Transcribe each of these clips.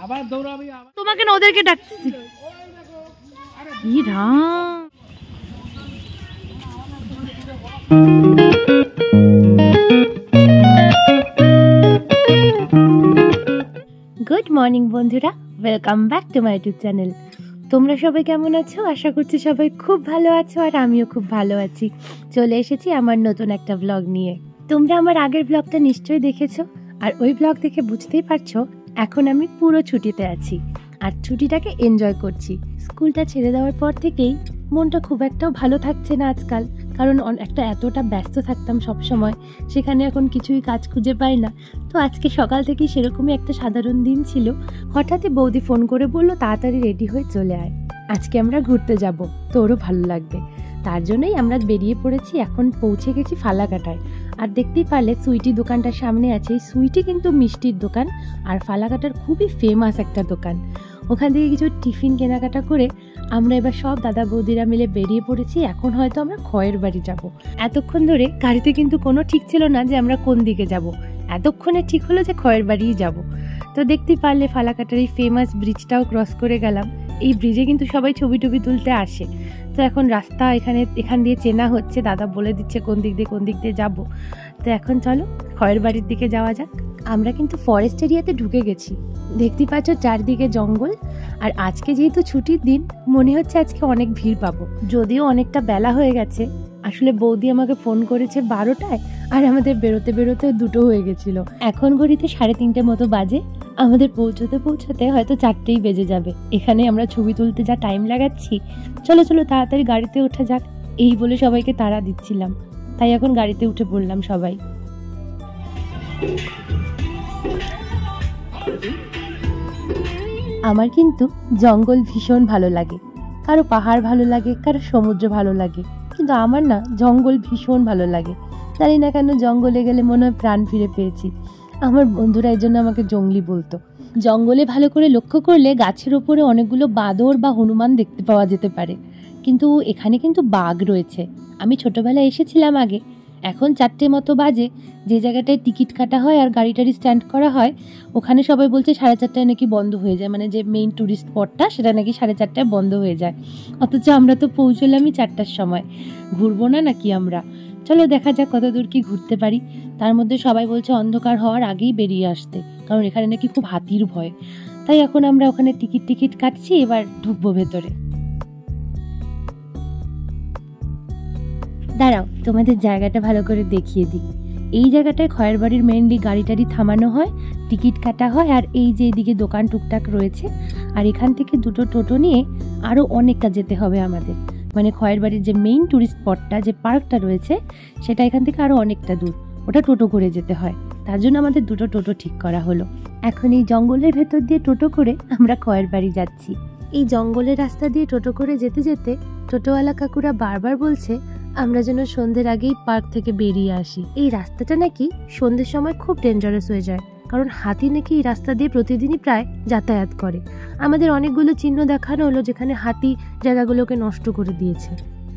আবার দৌড়াবি, তোমাকে না ওদেরকে ডাকছি। গুড মর্নিং বন্ধুরা, welcome back to my YouTube channel. তোমরা সবাই কেমন আছো? আশা করছি সবাই খুব ভালো আছো, আর আমিও খুব ভালো আছি। চলে এসেছি আমার নতুন একটা ব্লগ নিয়ে। তোমরা আমার আগের ব্লগটা নিশ্চয়ই দেখেছো, আর ওই ব্লগ দেখে বুঝতেই পারছো এখন আমি পুরো ছুটিতে আছি, আর ছুটিটাকে এনজয় করছি। স্কুলটা ছেড়ে দেওয়ার পর থেকেই মনটা খুব একটাও ভালো থাকছে না আজকাল, কারণ এতটা ব্যস্ত থাকতাম সব সময়, সেখানে এখন কিছুই কাজ খুঁজে পাই না। তো আজকে সকাল থেকেই সেরকমই একটা সাধারণ দিন ছিল। হঠাৎই বৌদি ফোন করে বললো তাড়াতাড়ি রেডি হয়ে চলে আয়, আজকে আমরা ঘুরতে যাব, তোরও ভালো লাগবে। তার জন্যই আমরা বেরিয়ে পড়েছি। এখন পৌঁছে গেছি ফালাকাটায়। আর দেখতেই পারলে সুইটি দোকানটার সামনে আছে। এই সুইটি কিন্তু মিষ্টির দোকান, আর ফালাকাটার খুবই ফেমাস একটা দোকান। ওখান থেকে কিছু টিফিন কেনাকাটা করে আমরা এবার সব দাদা বৌদিরা মিলে বেরিয়ে পড়েছি। এখন হয়তো আমরা খয়ের বাড়ি যাব। এতক্ষণ ধরে গাড়িতে কিন্তু কোনো ঠিক ছিল না যে আমরা কোন দিকে যাব, এতক্ষণে ঠিক হলো যে খয়ের বাড়িই যাব। তো দেখতেই পারলে ফালাকাটার এই ফেমাস ব্রিজটাও ক্রস করে গেলাম। এই ব্রিজে কিন্তু সবাই ছবি টবি তুলতে আসে। তো এখন রাস্তা এখান দিয়ে চেনা হচ্ছে, দাদা বলে দিচ্ছে কোন দিক দিয়ে যাব। তো এখন চলো খয়ের বাড়ির দিকে যাওয়া যাক। আমরা কিন্তু ফরেস্ট এরিয়াতে ঢুকে গেছি। দেখতেই পাচ্ছ চারদিকে জঙ্গল, আর আজকে যেহেতু ছুটির দিন মনে হচ্ছে আজকে অনেক ভিড় পাবো, যদিও অনেকটা বেলা হয়ে গেছে। আসলে বৌদি আমাকে ফোন করেছে 12টায়, আর আমাদের বেরোতে 2টো হয়ে গেছিল। এখন ঘড়িতে 3:30 মতো বাজে। আমাদের পৌঁছতে হয়তো 4টেই বেজে যাবে। এখানে আমরা ছবি তুলতে যা টাইম লাগাচ্ছি, চলো তাড়াতাড়ি গাড়িতে ওঠা যাক, এই বলে সবাইকে তাড়া দিচ্ছিলাম। তাই এখন গাড়িতে উঠে পড়লাম সবাই। আমার কিন্তু জঙ্গল ভীষণ ভালো লাগে, কারো পাহাড় ভালো লাগে, কারো সমুদ্র ভালো লাগে, কিন্তু আমার না জঙ্গল ভীষণ ভালো লাগে। জানি না কেন জঙ্গলে গেলে মনে হয় প্রাণ ফিরে পেয়েছি। আমার বন্ধুরা এই জন্য আমাকে জঙ্গলি বলতো। জঙ্গলে ভালো করে লক্ষ্য করলে গাছের ওপরে অনেকগুলো বাঁদর বা হনুমান দেখতে পাওয়া যেতে পারে, কিন্তু এখানে কিন্তু বাঘ রয়েছে। আমি ছোটবেলায় এসেছিলাম আগে। এখন 4টে মতো বাজে। যে জায়গাটায় টিকিট কাটা হয় আর গাড়িটারি স্ট্যান্ড করা হয়, ওখানে সবাই বলছে 4:30টায় নাকি বন্ধ হয়ে যায়, মানে যে মেইন ট্যুরিস্ট স্পটটা সেটা নাকি 4:30টায় বন্ধ হয়ে যায়। অথচ আমরা তো পৌঁছলামই 4টার সময়। ঘুরবো না নাকি আমরা? চলো দেখা যাক কত দূর কি ঘুরতে পারি। তার মধ্যে সবাই বলছে অন্ধকার হওয়ার আগেই বেরিয়ে আসতে, কারণ এখানে নাকি খুব হাতির ভয়। তাই এখন আমরা ওখানে টিকিট কাটছি, এবার ঢুকবো ভেতরে। দাঁড়াও তোমাদের জায়গাটা ভালো করে দেখিয়ে দিই। এই জায়গাটায় খয়ের বাড়ির মেইনলি গাড়ি থামানো হয়, টিকিট কাটা হয়, আর এই যে এদিকে দোকান টুকটাক রয়েছে। আর এখান থেকে 2টো টোটো নিয়ে আরও অনেকটা যেতে হবে আমাদের, মানে খয়ের বাড়ির যে মেইন ট্যুরিস্ট স্পটটা, যে পার্কটা রয়েছে, সেটা এখান থেকে আরও অনেকটা দূর, ওটা টোটো করে যেতে হয়। তার জন্য আমাদের 2টো টোটো ঠিক করা হলো। এখন এই জঙ্গলের ভেতর দিয়ে টোটো করে আমরা খয়ের বাড়ি যাচ্ছি। এই জঙ্গলের রাস্তা দিয়ে টোটো করে যেতে যেতে টোটোওয়ালা কাকুরা বারবার বলছে আমরা যেন সন্ধ্যের আগেই পার্ক থেকে বেরিয়ে আসি। এই রাস্তাটা নাকি সন্ধ্যের সময় খুব ডেঞ্জারাস হয়ে যায়, কারণ হাতি নাকি এই রাস্তা দিয়ে প্রতিদিনই প্রায় যাতায়াত করে। আমাদের অনেকগুলো চিহ্ন দেখানো হলো যেখানে হাতি জায়গাগুলোকে নষ্ট করে দিয়েছে।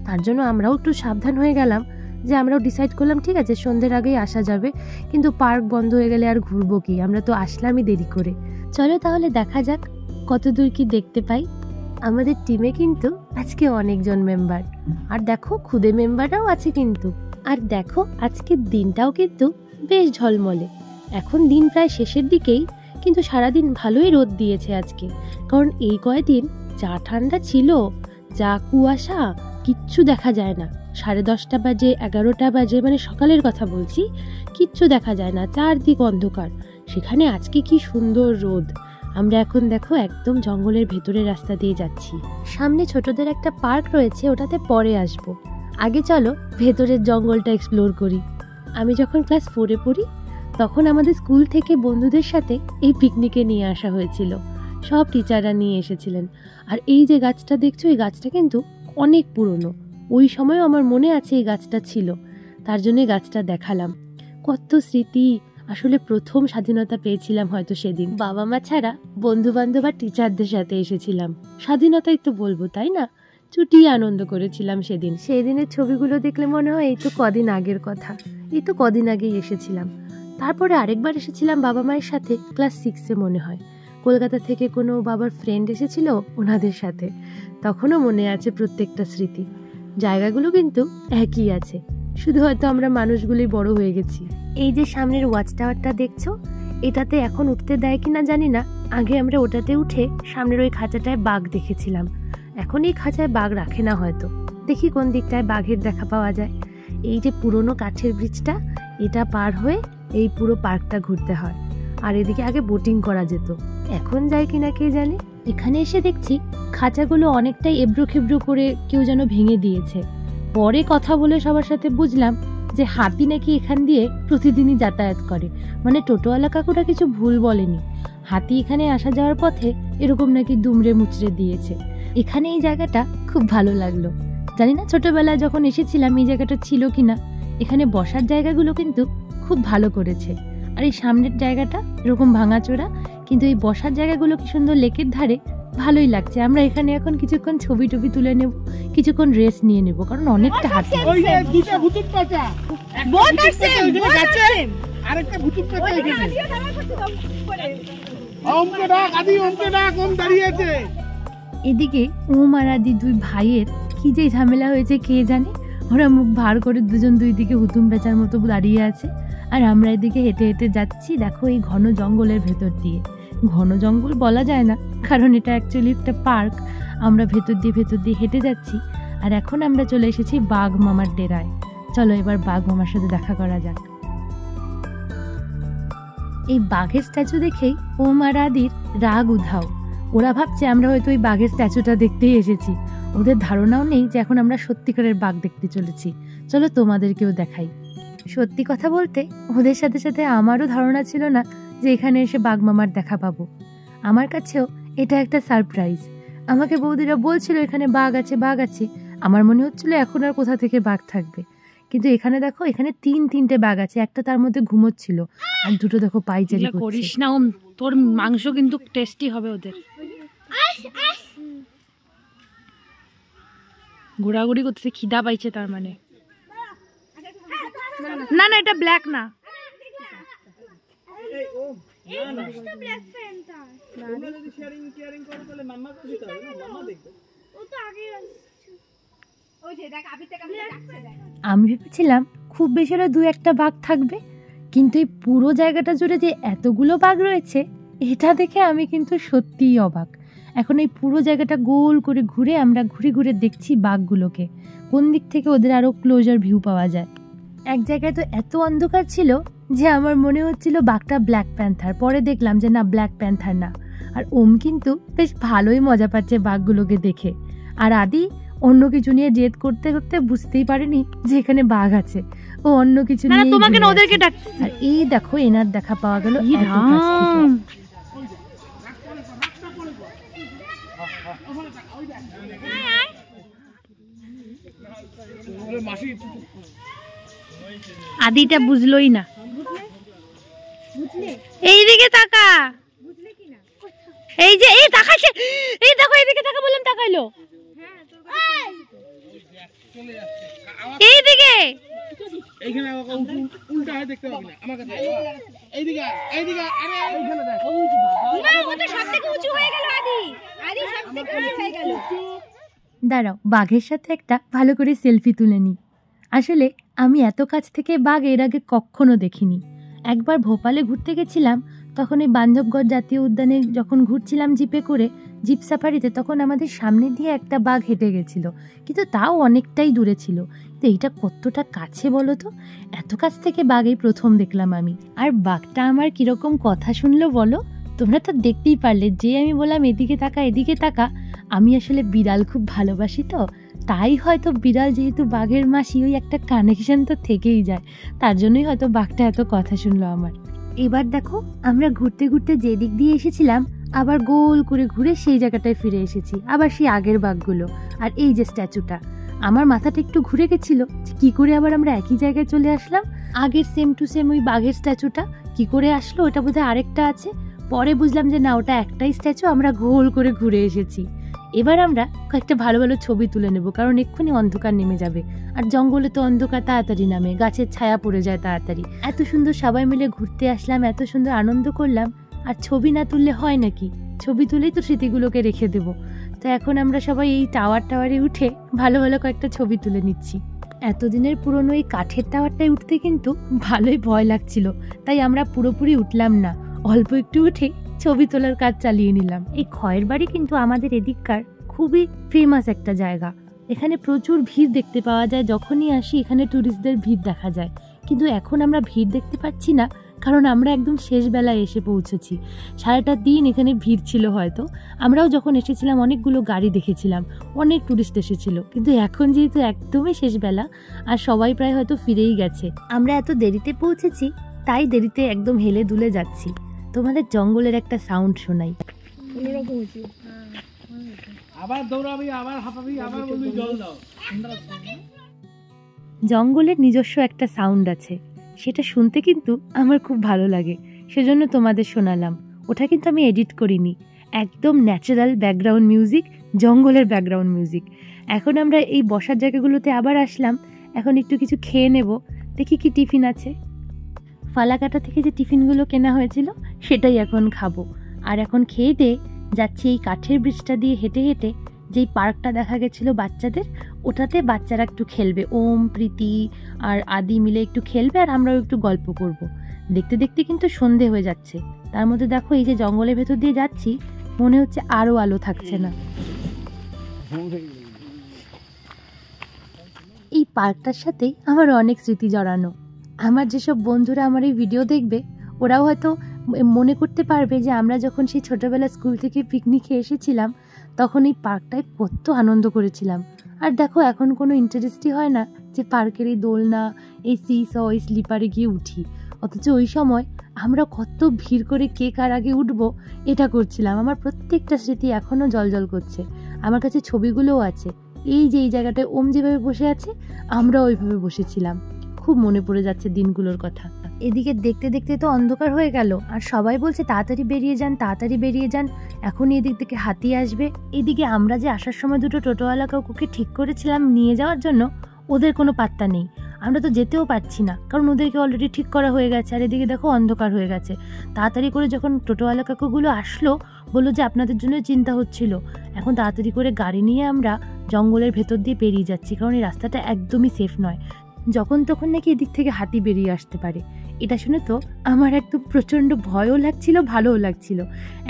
তার জন্য আমরাও একটু সাবধান হয়ে গেলাম, যে আমরাও ডিসাইড করলাম ঠিক আছে সন্ধ্যের আগেই আসা যাবে, কিন্তু পার্ক বন্ধ হয়ে গেলে আর ঘুরবো কি, আমরা তো আসলামই দেরি করে। চলো তাহলে দেখা যাক কত দূর কি দেখতে পাই। আমাদের টিমে কিন্তু আজকে অনেকজন মেম্বার, আর দেখো খুদে মেম্বাররাও আছে কিন্তু। আর দেখো আজকের দিনটাও কিন্তু বেশ ঝলমলে। এখন দিন প্রায় শেষের দিকেই, কিন্তু সারাদিন ভালোই রোদ দিয়েছে আজকে। কারণ এই কয়েকদিন যা ঠান্ডা ছিল, যা কুয়াশা, কিচ্ছু দেখা যায় না। 10:30 বাজে, 11টা বাজে, মানে সকালের কথা বলছি, কিচ্ছু দেখা যায় না, চারদিক অন্ধকার। সেখানে আজকে কি সুন্দর রোদ। আমরা এখন দেখো একদম জঙ্গলের ভেতরের রাস্তা দিয়ে যাচ্ছি। সামনে ছোটদের একটা পার্ক রয়েছে, ওটাতে পরে আসবো। আগে চলো ভেতরের জঙ্গলটা এক্সপ্লোর করি। আমি যখন ক্লাস 4-এ পড়ি, তখন আমাদের স্কুল থেকে বন্ধুদের সাথে এই পিকনিকে নিয়ে আসা হয়েছিল। সব টিচাররা নিয়ে এসেছিলেন। আর এই যে গাছটা দেখছো, এই গাছটা কিন্তু অনেক পুরনো। ওই সময়ও আমার মনে আছে এই গাছটা ছিল, তার জন্য গাছটা দেখালাম। কত স্মৃতি। আসলে প্রথম স্বাধীনতা পেয়েছিলাম হয়তো সেদিন। বাবা মা ছাড়া বন্ধু বান্ধব আর টিচারদের সাথে এসেছিলাম। স্বাধীনতাই তো বলবো, তাই না? চুটিয়ে আনন্দ করেছিলাম সেদিন। সেই দিনের ছবিগুলো দেখলে মনে হয় এই তো কদিন আগের কথা, এই তো কদিন আগেই এসেছিলাম। তারপরে আরেকবার এসেছিলাম বাবা মায়ের সাথে ক্লাস 6-এ মনে হয়। কলকাতা থেকে কোনো বাবার ফ্রেন্ড এসেছিল ওনাদের সাথে, তখনও মনে আছে প্রত্যেকটা স্মৃতি। জায়গাগুলো কিন্তু একই আছে, শুধু হয়তো আমরা মানুষগুলোই বড় হয়ে গেছি। এই যে সামনের ওয়াচ টাওয়ারটা দেখছো, এটাতে এখন উঠতে দেয় কিনা জানি না। আগে আমরা ওটাতে উঠে সামনের ওই খাঁচাটায় বাঘ দেখেছিলাম। এখন এই খাঁচায় বাঘ রাখে না হয়তো, দেখি কোন দিকটায় বাঘের দেখা পাওয়া যায়। এই যে পুরনো কাঠের ব্রিজটা, এটা পার হয়ে এই পুরো পার্কটা ঘুরতে হয়। আর এদিকে আগে বোটিং করা যেত, এখন যায় কিনা কে জানে। এখানে এসে দেখছি খাঁচাগুলো অনেকটাই এবড়ো খেবড়ো করে কেউ যেন ভেঙে দিয়েছে। পরে কথা বলে সবার সাথে বুঝলাম যে হাতি নাকি এখান দিয়ে প্রতিদিনই যাতায়াত করে, মানে টোটোওয়ালা কাকুরা কিছু ভুল বলেনি। হাতি এখানে আসা যাওয়ার পথে এরকম নাকি দুমড়ে মুচড়ে দিয়েছে। এখানে এই জায়গাটা খুব ভালো লাগলো। জানি না ছোটবেলায় যখন এসেছিলাম এই জায়গাটা ছিল কিনা। এখানে বসার জায়গাগুলো কিন্তু খুব ভালো করেছে। আর এই সামনের জায়গাটা এরকম ভাঙাচোরা, কিন্তু এই বসার জায়গাগুলো কি সুন্দর লেকের ধারে, ভালোই লাগছে। আমরা এখানে এখন কিছুক্ষণ ছবি টবি তুলে নেব, কিছুক্ষণ রেস্ট নিয়ে নেব, কারণ অনেকটা হাঁটতে। এদিকে ওম আর আদি দুই ভাইয়ের কি যে ঝামেলা হয়েছে কে জানে। ওরা মুখ ভার করে দুজন দুই দিকে হুতুম পেঁচার মতো দাঁড়িয়ে আছে, আর আমরা এদিকে হেঁটে হেঁটে যাচ্ছি দেখো এই ঘন জঙ্গলের ভেতর দিয়ে। ঘন জঙ্গল বলা যায় না, কারণ এটা অ্যাকচুয়ালি একটা পার্ক। আমরা ভেতর দিয়ে হেঁটে যাচ্ছি, আর এখন আমরা চলে এসেছি বাঘ মামার ডেরায়। চলো এবার বাঘ মামার সাথে দেখা করা যাক। এই বাঘের স্ট্যাচু দেখেই ওম আর আদির রাগ উধাও। ওরা ভাবছে আমরা হয়তো ওই বাঘের স্ট্যাচুটা দেখতেই এসেছি। ওদের ধারণাও নেই যে এখন আমরা সত্যিকারের বাঘ দেখতে চলেছি। চলো তোমাদেরকেও দেখাই। সত্যি কথা বলতে ওদের সাথে সাথে আমারও ধারণা ছিল না যে এখানে এসে বাঘ মামার দেখা পাবো। আমার কাছেও এটা একটা সারপ্রাইজ। আমাকে বৌদিরা বলছিল এখানে বাঘ আছে বাঘ আছে, আমার মনে হচ্ছিল এখন আর কোথা থেকে বাঘ থাকবে। কিন্তু এখানে দেখো, এখানে তিনটে বাঘ আছে, একটা তার মধ্যে ঘুমোচ্ছিল, আর দুটো দেখো পাইচারি করছে। করিস না ওম, তোর মাংস কিন্তু টেস্টি হবে ওদের। ঘোরাঘুরি করতেছে, খিদা পাইছে তার মানে। না না এটা ব্ল্যাক না, আমি ভেবেছিলাম খুব বেশি হলে 2-1টা বাঘ থাকবে, কিন্তু এই পুরো জায়গাটা জুড়ে যে এতগুলো বাঘ রয়েছে এটা দেখে আমি কিন্তু সত্যিই অবাক। এখন এই পুরো জায়গাটা গোল করে ঘুরে আমরা ঘুরে দেখছি বাঘগুলোকে, কোন দিক থেকে ওদের আরো ক্লোজার ভিউ পাওয়া যায়। এক জায়গায় তো এত অন্ধকার ছিল যে আমার মনে হচ্ছিল বাঘটা ব্ল্যাক প্যান্থার, পরে দেখলাম যে না, ব্ল্যাক প্যান্থার না। আর ওম কিন্তু বেশ ভালোই মজা পাচ্ছে বাঘগুলোকে দেখে। আর আদি অন্য কিছু নিয়ে জেদ করতে করতে বুঝতেই পারেনি যে এখানে বাঘ আছে, ও অন্য কিছু নিয়ে তোমাকে না ওদেরকে ডাকছে। আর এই দেখো এনার দেখা পাওয়া গেল। আদিটা বুঝলোই না। এইদিকে তাকা, এই যে এই তাকাইছে, এই দেখো এইদিকে তাকা বললাম, তাকাইলো এইদিকে। এইখানে উল্টা হয় দেখতে পাবি না আমার কাছে। এইদিকে এইদিকে, আরে এইখানে দেখ, না ওটা সবথেকে উঁচু হয়ে গেল। আদি সবথেকে উঁচু হয়ে গেল। দাঁড়াও, বাঘের সাথে একটা ভালো করে সেলফি তুলে নিই। আসলে আমি এত কাছ থেকে বাঘ এর আগে কখনো দেখিনি। একবার ভোপালে ঘুরতে গেছিলাম, তখন এই বান্ধবগড় জাতীয় উদ্যানে যখন ঘুরছিলাম জিপে করে, জিপ সাফারিতে, তখন আমাদের সামনে দিয়ে একটা বাঘ হেঁটে গেছিল, কিন্তু তাও অনেকটাই দূরে ছিল। তো এইটা কতটা কাছে বলো তো, এত কাছ থেকে বাঘ এই প্রথম দেখলাম আমি। আর বাঘটা আমার কিরকম কথা শুনলো বলো, তোমরা তো দেখতেই পারলে। যে আমি বললাম এদিকে তাকা এদিকে তাকা, আমি আসলে বিড়াল খুব ভালোবাসি, তো তাই হয়তো বিড়াল যেহেতু বাঘের মাসি, ওই একটা কানেকশন তো থেকেই যায়, তার জন্যই হয়তো বাঘটা এত কথা শুনলো আমার। এবার দেখো আমরা ঘুরতে ঘুরতে যে দিক দিয়ে এসেছিলাম আবার গোল করে ঘুরে সেই জায়গাটায় ফিরে এসেছি, আবার সেই আগের বাঘগুলো। আর এই যে স্ট্যাচুটা, আমার মাথাটা একটু ঘুরে গেছিল কি করে আবার আমরা একই জায়গায় চলে আসলাম। আগের সেম টু সেম ওই বাঘের স্ট্যাচুটা কি করে আসলো, ওটা বোধহয় আরেকটা আছে। পরে বুঝলাম যে না, ওটা একটাই স্ট্যাচু, আমরা গোল করে ঘুরে এসেছি। এবার আমরা কয়েকটা ভালো ভালো ছবি তুলে নেব, কারণ এক্ষুনি অন্ধকার নেমে যাবে। আর জঙ্গলে তো অন্ধকার তাড়াতাড়ি নামে, গাছের ছায়া পড়ে যায় তাড়াতাড়ি। এত সুন্দর সবাই মিলে ঘুরতে আসলাম, এত সুন্দর আনন্দ করলাম, আর ছবি না তুললে হয় নাকি? ছবি তুলেই তো স্মৃতিগুলোকে রেখে দেব। তো এখন আমরা সবাই এই টাওয়ারে উঠে ভালো ভালো কয়েকটা ছবি তুলে নিচ্ছি। এতদিনের পুরনো এই কাঠের টাওয়ারটায় উঠতে কিন্তু ভালোই ভয় লাগছিল, তাই আমরা পুরোপুরি উঠলাম না, অল্প একটু উঠে ছবি তোলার কাজ চালিয়ে নিলাম। এই খয়ের বাড়ি কিন্তু আমাদের এদিককার খুবই ফেমাস একটা জায়গা। এখানে প্রচুর ভিড় দেখতে পাওয়া যায়, যখনই আসি এখানে ট্যুরিস্টদের ভিড় দেখা যায়। কিন্তু এখন আমরা ভিড় দেখতে পাচ্ছি না, কারণ আমরা একদম শেষ বেলায় এসে পৌঁছেছি। সারাটা দিন এখানে ভিড় ছিল হয়তো। আমরাও যখন এসেছিলাম অনেকগুলো গাড়ি দেখেছিলাম, অনেক ট্যুরিস্ট এসেছিল, কিন্তু এখন যেহেতু একদমই শেষ বেলা আর সবাই প্রায় হয়তো ফিরেই গেছে, আমরা এত দেরিতে পৌঁছেছি, তাই দেরিতে একদম হেলে দুলে যাচ্ছি। তোমাদের জঙ্গলের একটা সাউন্ড শোনাই। আবার দৌড়াবি, আবার হাঁপাবি, আবার বলবি জল দাও। জঙ্গলের নিজস্ব একটা সাউন্ড আছে, সেটা শুনতে কিন্তু আমার খুব ভালো লাগে, সেজন্য তোমাদের শোনালাম। ওটা কিন্তু আমি এডিট করিনি, একদম ন্যাচারাল ব্যাকগ্রাউন্ড মিউজিক, জঙ্গলের ব্যাকগ্রাউন্ড মিউজিক। এখন আমরা এই বসার জায়গাগুলোতে আবার আসলাম, এখন একটু কিছু খেয়ে নেব, দেখি কি টিফিন আছে। ফালাকাটা থেকে যে টিফিনগুলো কেনা হয়েছিল সেটাই এখন খাবো। আর এখন খেয়ে দিয়ে যাচ্ছি এই কাঠের ব্রিজটা দিয়ে হেঁটে হেঁটে, যেই পার্কটা দেখা গেছিলো বাচ্চাদের, ওটাতে বাচ্চারা একটু খেলবে, ওম, প্রীতি আর আদি মিলে একটু খেলবে, আর আমরাও একটু গল্প করব। দেখতে দেখতে কিন্তু সন্ধে হয়ে যাচ্ছে, তার মধ্যে দেখো এই যে জঙ্গলের ভেতর দিয়ে যাচ্ছি, মনে হচ্ছে আরও আলো থাকছে না। এই পার্কটার সাথে আমার অনেক স্মৃতি জড়ানো। আমার যেসব বন্ধুরা আমার এই ভিডিও দেখবে, ওরাও হয়তো মনে করতে পারবে যে আমরা যখন সেই ছোটোবেলা স্কুল থেকে পিকনিকে এসেছিলাম, তখন এই পার্কটায় কত আনন্দ করেছিলাম। আর দেখো এখন কোনো ইন্টারেস্টই হয় না যে পার্কের এই দোলনা, এই সিস, এই স্লিপারে গিয়ে উঠি, অথচ ওই সময় আমরা কত ভিড় করে কে কার আগে উঠবো এটা করছিলাম। আমার প্রত্যেকটা স্মৃতি এখনও জলজল করছে, আমার কাছে ছবিগুলোও আছে। এই যে এই জায়গাটায় ওম যেভাবে বসে আছে, আমরা ওইভাবে বসেছিলাম। খুব মনে পড়ে যাচ্ছে দিনগুলোর কথা। এদিকে দেখতে দেখতে তো অন্ধকার হয়ে গেল, আর সবাই বলছে তাড়াতাড়ি বেরিয়ে যান, তাড়াতাড়ি বেরিয়ে যান, এখনই এদিক থেকে হাতি আসবে। এদিকে আমরা যে আসার সময় দুটো টোটোওয়ালা কাকুকে ঠিক করেছিলাম নিয়ে যাওয়ার জন্য, ওদের কোনো পাত্তা নেই। আমরা তো যেতেও পারছি না, কারণ ওদেরকে অলরেডি ঠিক করা হয়ে গেছে। আর এদিকে দেখো অন্ধকার হয়ে গেছে। তাড়াতাড়ি করে যখন টোটোওয়ালা কাকুগুলো আসলো, বললো যে আপনাদের জন্য চিন্তা হচ্ছিল। এখন তাড়াতাড়ি করে গাড়ি নিয়ে আমরা জঙ্গলের ভেতর দিয়ে বেরিয়ে যাচ্ছি, কারণ এই রাস্তাটা একদমই সেফ নয়, যখন তখন নাকি এদিক থেকে হাতি বেরিয়ে আসতে পারে। এটা শুনে তো আমার একদম প্রচণ্ড ভয়ও লাগছিল, ভালোও লাগছিল।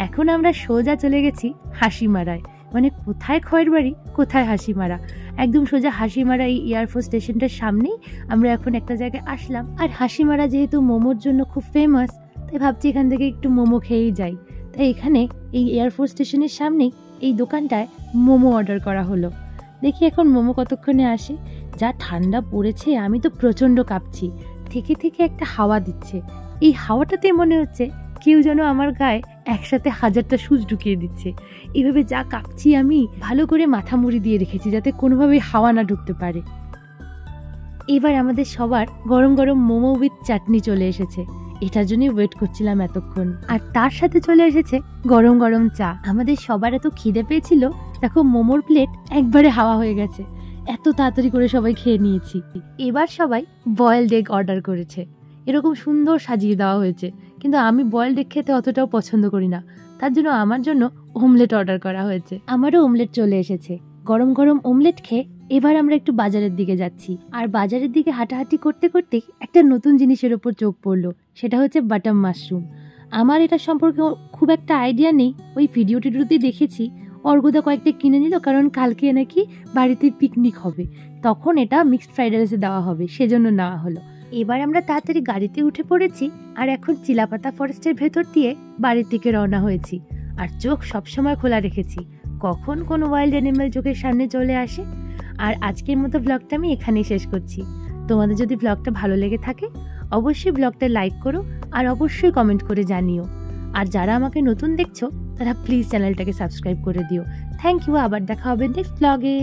এখন আমরা সোজা চলে গেছি হাসিমারায়, মানে কোথায় খয়ের বাড়ি, কোথায় হাসিমারা, একদম সোজা হাসিমারা এই এয়ারফোর্স স্টেশনটার সামনেই আমরা এখন একটা জায়গায় আসলাম। আর হাসিমারা যেহেতু মোমোর জন্য খুব ফেমাস, তাই ভাবছি এখান থেকে একটু মোমো খেয়েই যাই। তাই এখানে এই এয়ারফোর্স স্টেশনের সামনেই এই দোকানটায় মোমো অর্ডার করা হলো। দেখি এখন মোমো কতক্ষণে আসে। যা ঠান্ডা পড়েছে, আমি তো প্রচণ্ড কাঁপছি। থেকে থেকে একটা হাওয়া দিচ্ছে, এই হাওয়াটাতে মনে হচ্ছে কেউ যেন আমার গায়ে একসাথে 1000টা সুচ ঢুকিয়ে দিচ্ছে। এইভাবে যা কাঁপছি আমি, ভালো করে মাথা মুড়ি দিয়ে রেখেছি যাতে কোনোভাবেই হাওয়া না ঢুকতে পারে। এবার আমাদের সবার গরম গরম মোমো উইথ চাটনি চলে এসেছে, এটার জন্যই ওয়েট করছিলাম এতক্ষণ। আর তার সাথে চলে এসেছে গরম গরম চা। আমাদের সবার এত খিদে পেয়েছিল, দেখো মোমোর প্লেট একবারে হাওয়া হয়ে গেছে, এত তাড়াতাড়ি করে সবাই খেয়ে নিয়েছি। এবার সবাই বয়েলড এগ অর্ডার করেছে, এরকম সুন্দর সাজিয়ে দেওয়া হয়েছে, কিন্তু আমি বয়েলড এগ খেতে অতটাও পছন্দ করি না, তার জন্য আমার জন্য অমলেট অর্ডার করা হয়েছে। আমারও অমলেট চলে এসেছে। গরম গরম অমলেট খেয়ে এবার আমরা একটু বাজারের দিকে যাচ্ছি। আর বাজারের দিকে হাঁটাহাঁটি করতে করতে একটা নতুন জিনিসের ওপর চোখ পড়লো, সেটা হচ্ছে বাটাম মাশরুম। আমার এটা সম্পর্কে খুব একটা আইডিয়া নেই, ওই ভিডিও টিডিওতেই দেখেছি। অর্ঘদা কয়েকটা কিনে নিল, কারণ কালকে নাকি বাড়িতে পিকনিক হবে, তখন এটা মিক্সড ফ্রাইড রাইসে দেওয়া হবে, সেজন্য নেওয়া হলো। এবার আমরা তাড়াতাড়ি গাড়িতে উঠে পড়েছি, আর এখন চিলাপাতা ফরেস্টের ভেতর দিয়ে বাড়ির দিকে রওনা হয়েছি। আর চোখ সবসময় খোলা রেখেছি, কখন কোনো ওয়াইল্ড অ্যানিম্যাল চোখের সামনে চলে আসে। আর আজকের মতো ব্লগটা আমি এখানেই শেষ করছি। তোমাদের যদি ব্লগটা ভালো লেগে থাকে, অবশ্যই ব্লগটা লাইক করো, আর অবশ্যই কমেন্ট করে জানিও। আর যারা আমাকে নতুন দেখছো, তারা প্লিজ চ্যানেলটাকে সাবস্ক্রাইব করে দিও। থ্যাংক ইউ, আবার দেখা হবে নেক্সট ব্লগে।